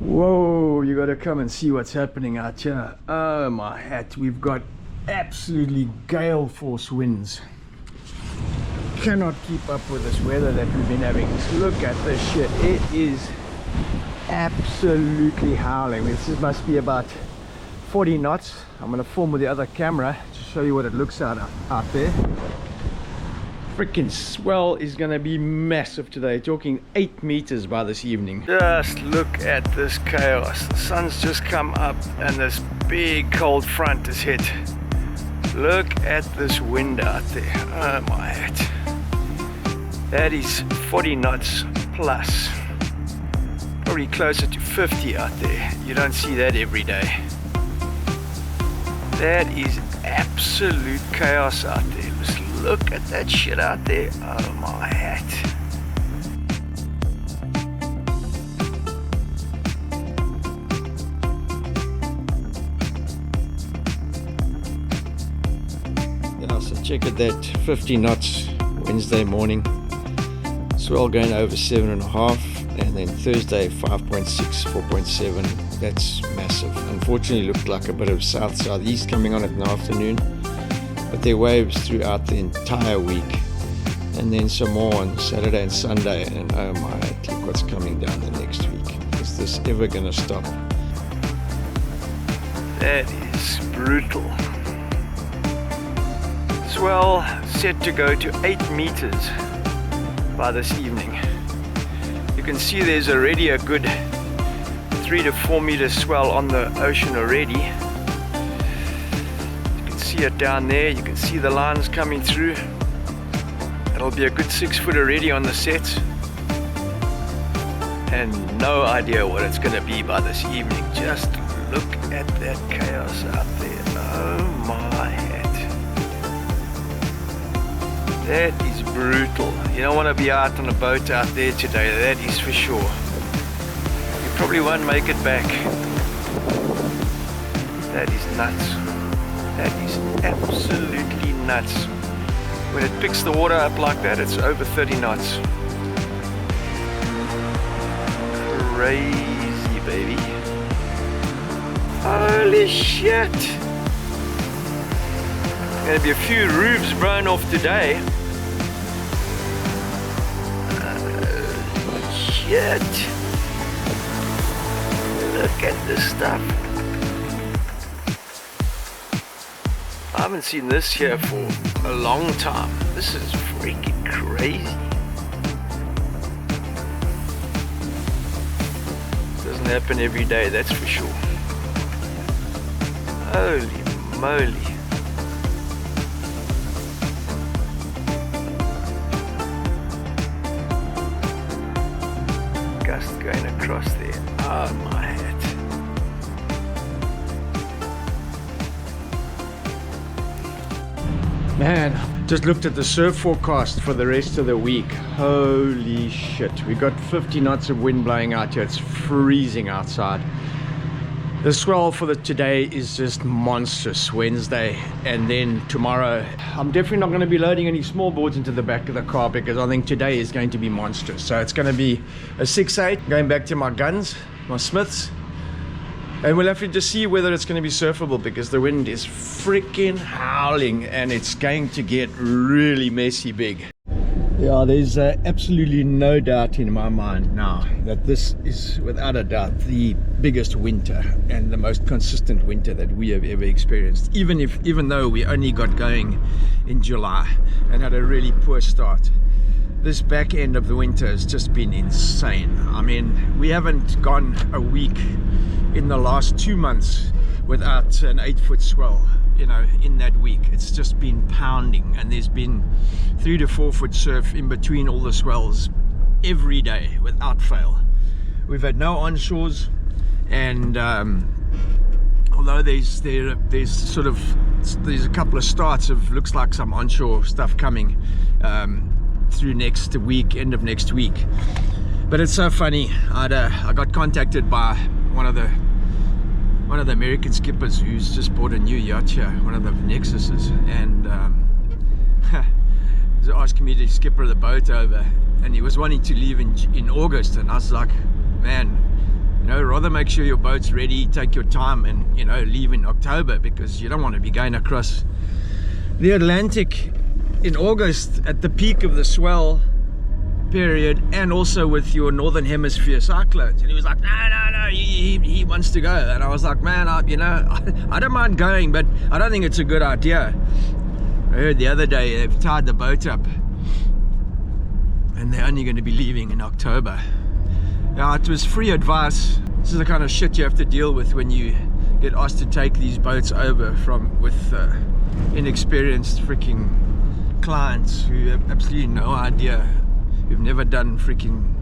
Whoa, you gotta come and see what's happening out here. Oh my hat, we've got absolutely gale force winds. Cannot keep up with this weather that we've been having. Just look at this shit. It is absolutely howling. This must be about 40 knots. I'm gonna film with the other camera to show you what it looks out there. Freaking Swell is gonna be massive today, talking 8 meters by this evening. Just look at this chaos. The sun's just come up and this big cold front is hit. Look at this wind out there. Oh my hat. That is 40 knots plus. Probably closer to 50 out there. You don't see that every day. That is absolute chaos out there. Just look at that shit out there. Oh my hat. Yeah, so check at that, 50 knots Wednesday morning. Swell going over 7.5, and then Thursday 5.6, 4.7. That's massive. Unfortunately looked like a bit of south-southeast coming on in the afternoon, but there are waves throughout the entire week, and then some more on Saturday and Sunday. And oh my, look what's coming down the next week. Is this ever gonna stop? That is brutal. Swell set to go to 8 meters by this evening. You can see there's already a good 3 to 4 meter swell on the ocean already. You can see it down there. You can see the lines coming through. It'll be a good 6 foot already on the set, and no idea what it's going to be by this evening. Just look at that chaos out there. Oh my hat. That is brutal. You don't want to be out on a boat out there today, that is for sure. You probably won't make it back. That is nuts. That is absolutely nuts. When it picks the water up like that, it's over 30 knots. Crazy, baby. Holy shit. Gonna be a few roofs blown off today. Shit. Look at this stuff. I haven't seen this here for a long time. This is freaking crazy. Doesn't happen every day, that's for sure. Holy moly. Going across there. Oh my hat. Man, just looked at the surf forecast for the rest of the week. Holy shit. We got 50 knots of wind blowing out here. It's freezing outside. The swell for today is just monstrous Wednesday, and then tomorrow I'm definitely not going to be loading any small boards into the back of the car because I think today is going to be monstrous. So it's going to be a 6.8 going back to my guns, my Smiths, and we'll have to just see whether it's going to be surfable because the wind is freaking howling and it's going to get really messy big. Yeah, there's absolutely no doubt in my mind now that this is without a doubt the biggest winter and the most consistent winter that we have ever experienced, even though we only got going in July and had a really poor start. This back end of the winter has just been insane. I mean, we haven't gone a week in the last 2 months without an 8-foot swell, you know, in that week. It's just been pounding, and there's been 3 to 4 foot surf in between all the swells every day without fail. We've had no onshores, and although there's a couple of starts of looks like some onshore stuff coming through next week, end of next week. But it's so funny. I got contacted by one of the American skippers who's just bought a new yacht here, one of the Nexuses, and he was asking me to skipper the boat over, and he was wanting to leave in August, and I was like, man, no rather make sure your boat's ready, take your time, and, you know, leave in October, because you don't want to be going across the Atlantic in August at the peak of the swell period, and also with your northern hemisphere cyclones. And he was like, no, he wants to go. And I was like, man, I don't mind going, but I don't think it's a good idea. I heard the other day they've tied the boat up and they're only going to be leaving in October. Yeah, it was free advice. This is the kind of shit you have to deal with when you get asked to take these boats over with inexperienced freaking clients who have absolutely no idea, who've never done freaking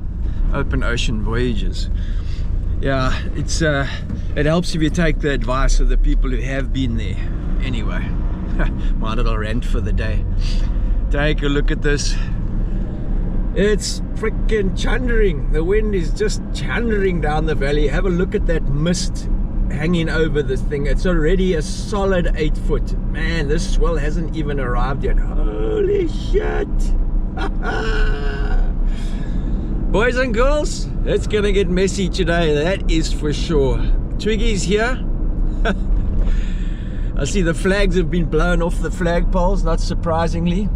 open ocean voyages. Yeah, it helps if you take the advice of the people who have been there. Anyway, my little rant for the day. Take a look at this. It's freaking chundering. The wind is just chundering down the valley. Have a look at that mist hanging over this thing. It's already a solid 8 foot. Man, this swell hasn't even arrived yet. Holy shit. Boys and girls, it's gonna get messy today, that is for sure. Twiggy's here. I see the flags have been blown off the flagpoles, not surprisingly.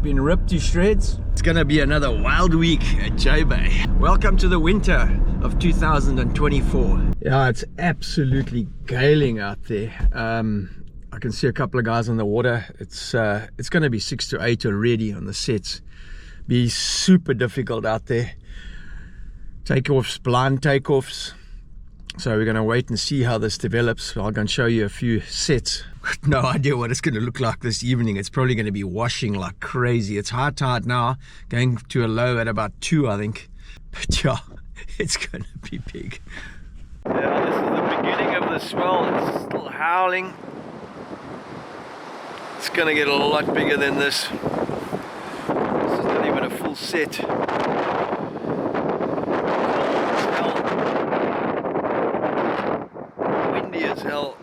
Been ripped to shreds. It's gonna be another wild week at J-Bay. Welcome to the winter of 2024. Yeah, it's absolutely galing out there. I can see a couple of guys on the water. It's gonna be 6 to 8 already on the sets. Be super difficult out there. Takeoffs, blind takeoffs. So we're gonna wait and see how this develops. I'm gonna show you a few sets. No idea what it's gonna look like this evening. It's probably gonna be washing like crazy. It's high tide now, going to a low at about 2, I think. But yeah, it's gonna be big. Yeah, this is the beginning of the swell. It's still howling. It's gonna get a lot bigger than this. This is not even a full set. Windy as hell.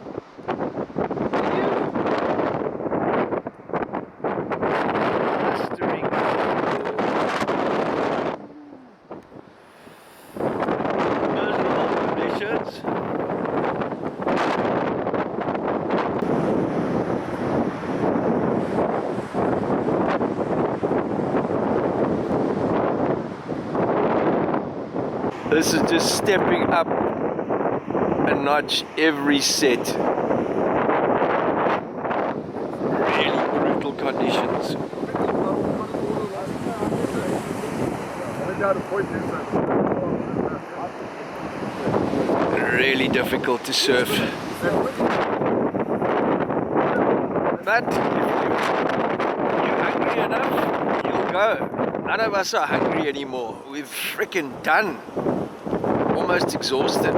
This is just stepping up a notch every set. Really brutal conditions. Really difficult to surf. But if you're hungry enough, you'll go. None of us are hungry anymore. We've freaking done. Almost exhausted.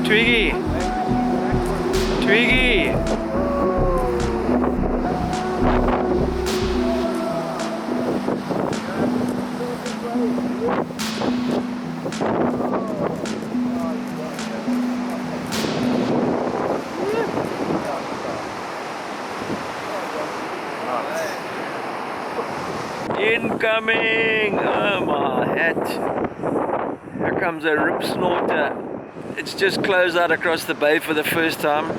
Twiggy. Twiggy. Incoming! Oh my hat. Here comes a rip snorter. It's just closed out across the bay for the first time.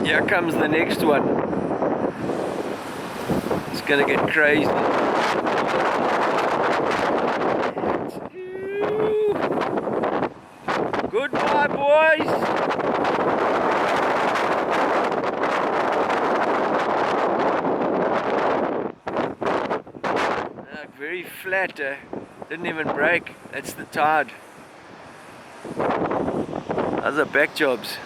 Here comes the next one. It's gonna get crazy. Goodbye, boys! Very flat, didn't even break. That's the tide. Those are back jobs.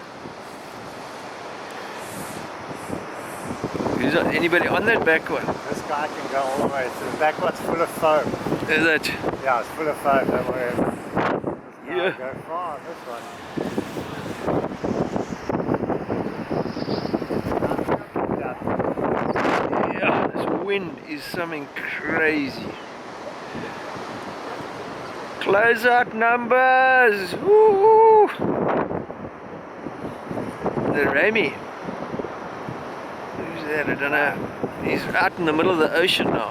Is anybody on that back one? This guy can go all the way. So the back one's full of foam. Is it? Yeah, it's full of foam, don't worry. Yeah. Go far on this one. Yeah, this wind is something crazy. Close out numbers! Woo! The Remy. Who's that? I don't know. He's out in the middle of the ocean now.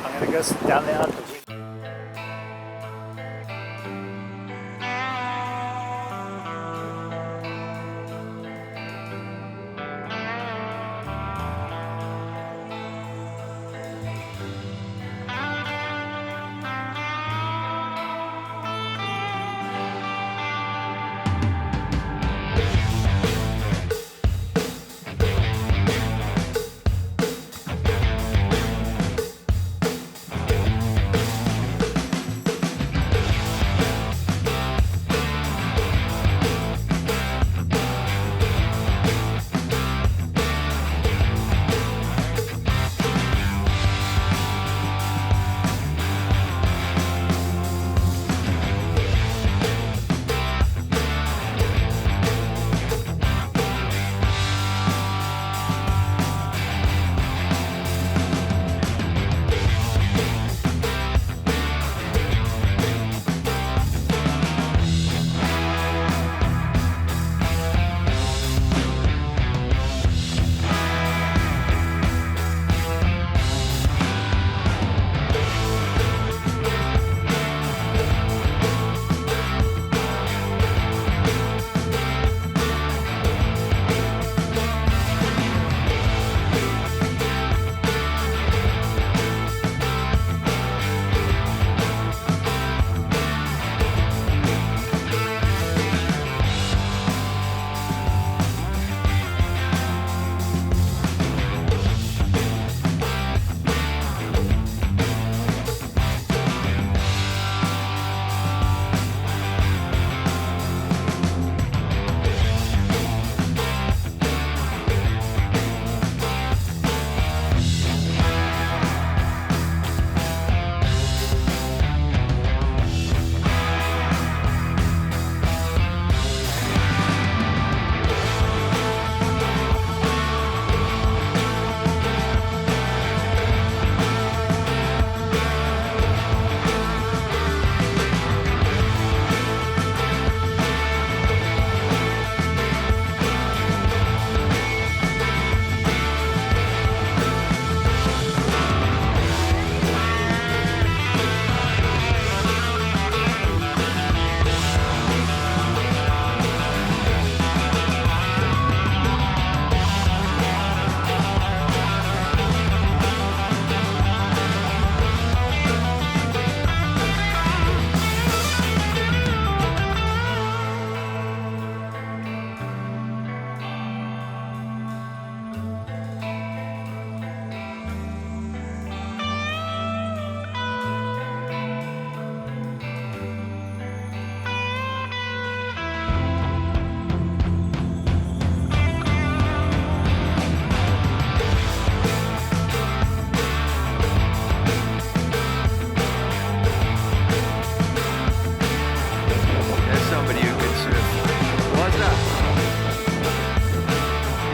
I'm going to go sit down there out the window.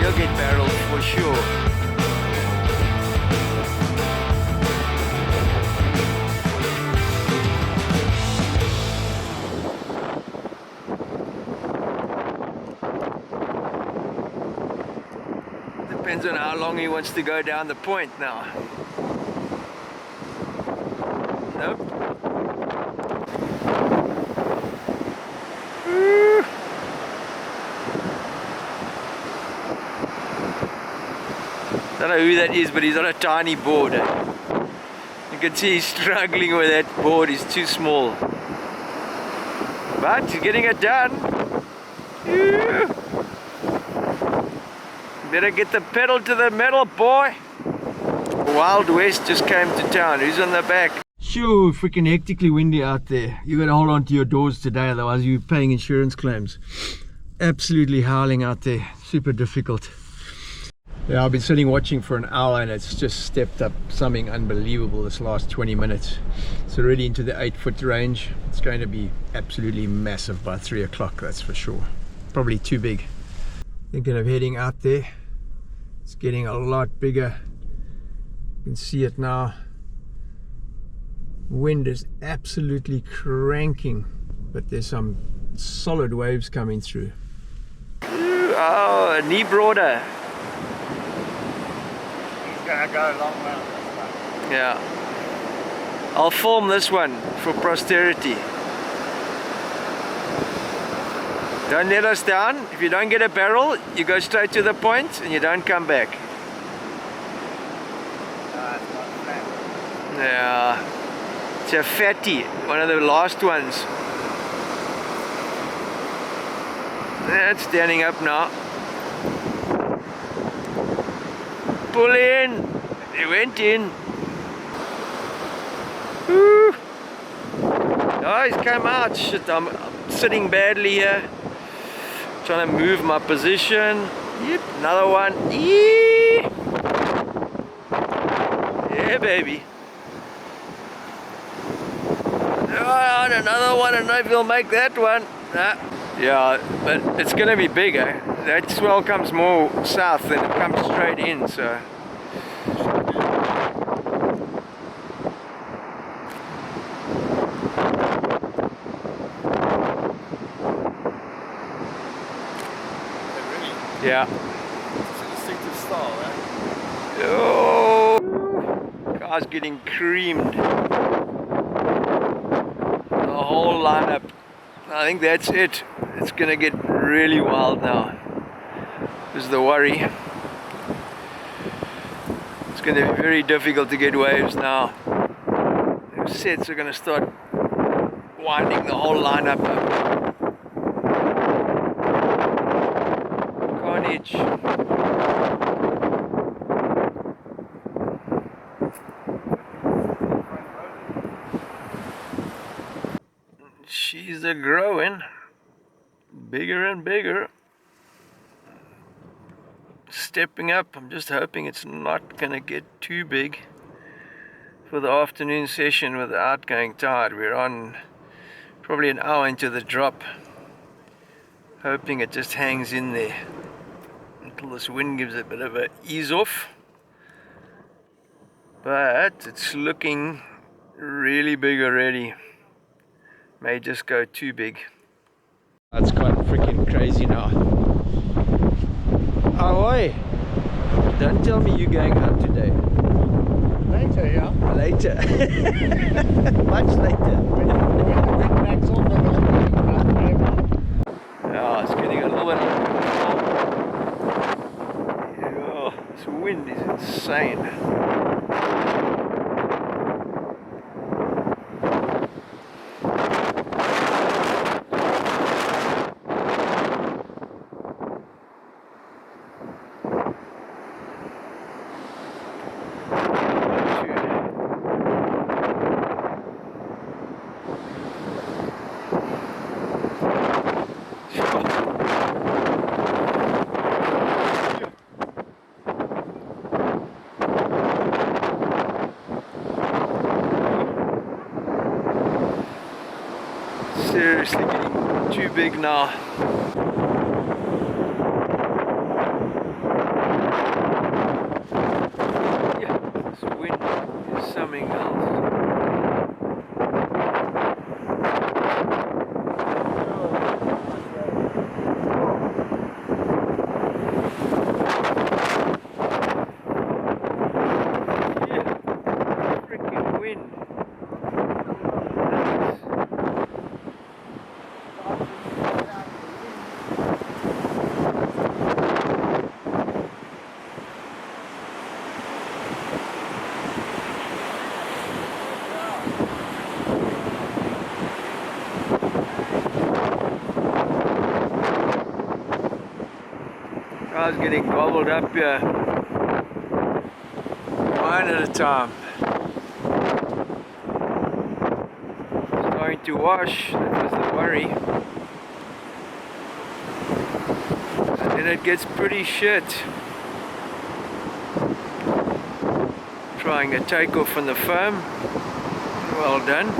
will get barreled for sure. Depends on how long he wants to go down the point now. Nope. I don't know who that is, but he's on a tiny board. You can see he's struggling with that board, it's too small. But he's getting it done. Better get the pedal to the metal, boy. Wild West just came to town. Who's on the back? Sure, freaking hectically windy out there. You gotta hold on to your doors today, otherwise you're paying insurance claims. Absolutely howling out there. Super difficult. Yeah, I've been sitting watching for an hour and it's just stepped up something unbelievable this last 20 minutes. It's already into the 8-foot range. It's going to be absolutely massive by 3 o'clock, that's for sure. Probably too big. Thinking of heading out there. It's getting a lot bigger. You can see it now. Wind is absolutely cranking, but there's some solid waves coming through. Ooh, oh, a knee broader. He's gonna go a long way on this one. Yeah. I'll film this one for posterity. Don't let us down. If you don't get a barrel, you go straight to the point and you don't come back. It's not flat. Yeah. It's a fatty, one of the last ones. That's standing up now. Pull in. It went in. Woo. Oh, he's come out. Shit, I'm sitting badly here. Trying to move my position. Yep, another one. Yee. Yeah, baby. Oh, another one. I don't know if he'll make that one. Nah. Yeah, but it's gonna be bigger. That swell comes more south than it comes straight in, so. Yeah. It's a distinctive style, eh? Oh, car's getting creamed. The whole lineup. I think that's it. It's gonna get really wild now. This is the worry. It's gonna be very difficult to get waves now. The sets are gonna start winding the whole lineup up. Carnage. She's a growing, bigger and bigger, stepping up. I'm just hoping it's not gonna get too big for the afternoon session with the outgoing tide. We're on probably an hour into the drop, hoping it just hangs in there until this wind gives it a bit of a ease off. But it's looking really big already. May just go too big. That's quite freaking crazy now. Oh, oi! Don't tell me you're going home today. Later, yeah. Later. Much later. When the wind backs off a little bit, Yeah, it's getting a little bit. Yeah, this wind is insane. Seriously getting too big now. Guys getting gobbled up here. One at a time. It's going to wash, that was the worry. And then it gets pretty shit. Trying a takeoff on the foam. Well done.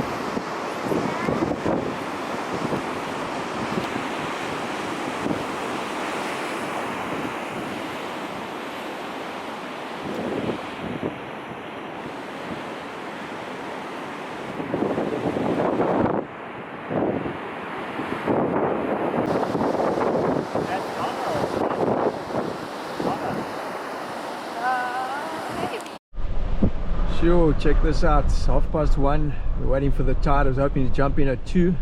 Sure, check this out. It's 1:30. We're waiting for the tide. I was hoping to jump in at 2.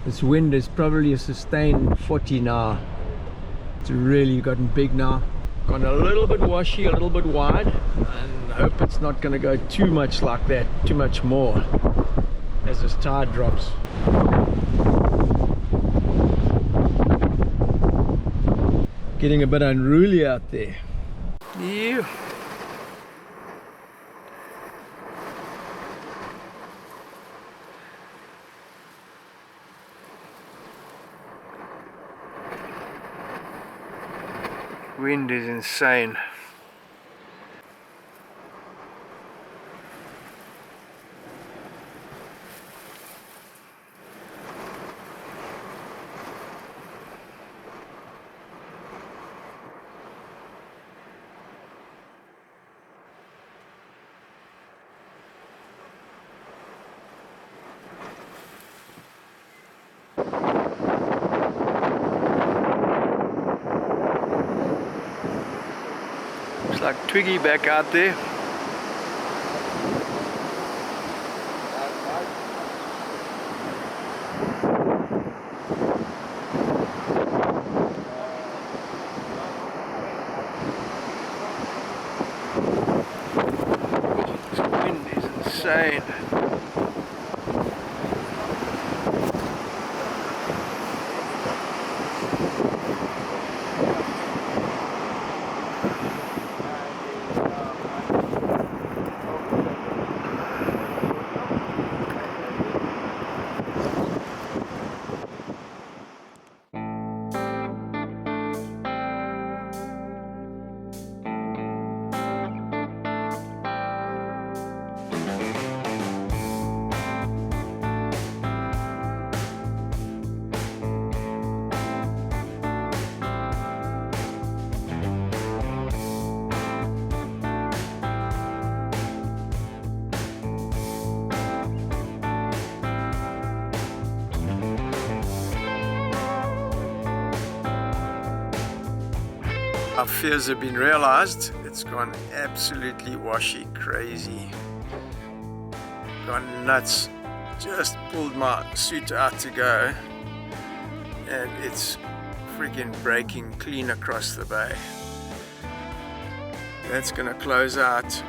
This wind is probably a sustained 40 now. It's really gotten big now. Gone a little bit washy, a little bit wide, and I hope it's not going to go too much like that, too much more as this tide drops. Getting a bit unruly out there. Yeah. Wind is insane. Like Twiggy back out there. This wind is insane. Our fears have been realized. It's gone absolutely washy crazy. Gone nuts. Just pulled my suit out to go and it's freaking breaking clean across the bay. That's gonna close out.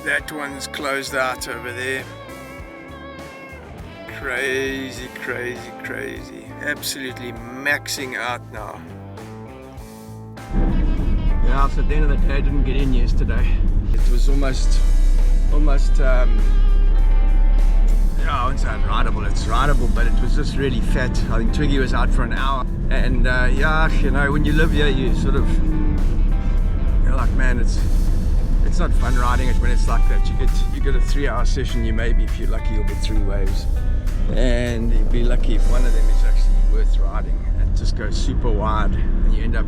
That one's closed out over there. Crazy, crazy, crazy. Absolutely maxing out now. Yeah, so at the end of the day, I didn't get in yesterday. It was almost, yeah, I wouldn't say unrideable, it's rideable, but it was just really fat. I think Twiggy was out for an hour. And yeah, you know, when you live here, you sort of, you're like, man, it's not fun riding it when it's like that. You get a 3-hour session, you maybe, if you're lucky, you'll get 3 waves. And you'd be lucky if one of them is actually worth riding. It just goes super wide, and you end up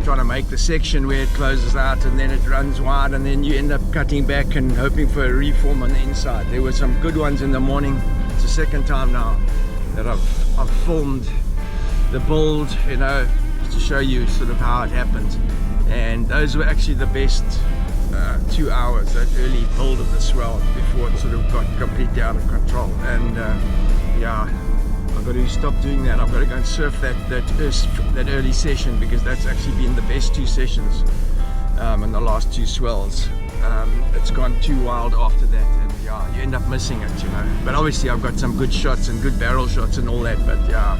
trying to make the section where it closes out and then it runs wide, and then you end up cutting back and hoping for a reform on the inside. There were some good ones in the morning. It's the second time now that I've filmed the build, you know, to show you sort of how it happened. And those were actually the best 2 hours, that early build of the Swell before it sort of got completely out of control. And yeah, I've got to stop doing that. I've got to go and surf that early session, because that's actually been the best 2 sessions in the last 2 Swells. It's gone too wild after that, and yeah, you end up missing it, you know. But obviously I've got some good shots and good barrel shots and all that, but yeah,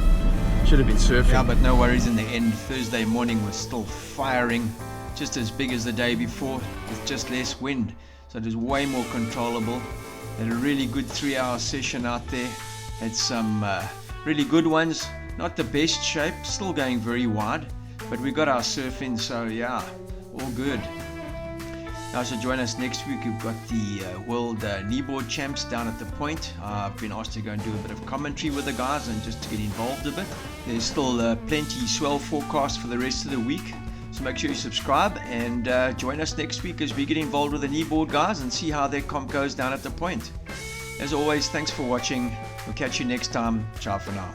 Should have been surfing. Yeah, but no worries in the end. Thursday morning was still firing, just as big as the day before, with just less wind. So it was way more controllable. Had a really good 3-hour session out there. Had some really good ones. Not the best shape, still going very wide, but we got our surf in, so yeah, all good. Now, so join us next week. We've got the World Kneeboard Champs down at the point. I've been asked to go and do a bit of commentary with the guys and just to get involved a bit. There's still plenty swell forecast for the rest of the week. So make sure you subscribe and join us next week as we get involved with the kneeboard guys and see how their comp goes down at the point. As always, thanks for watching. We'll catch you next time. Ciao for now.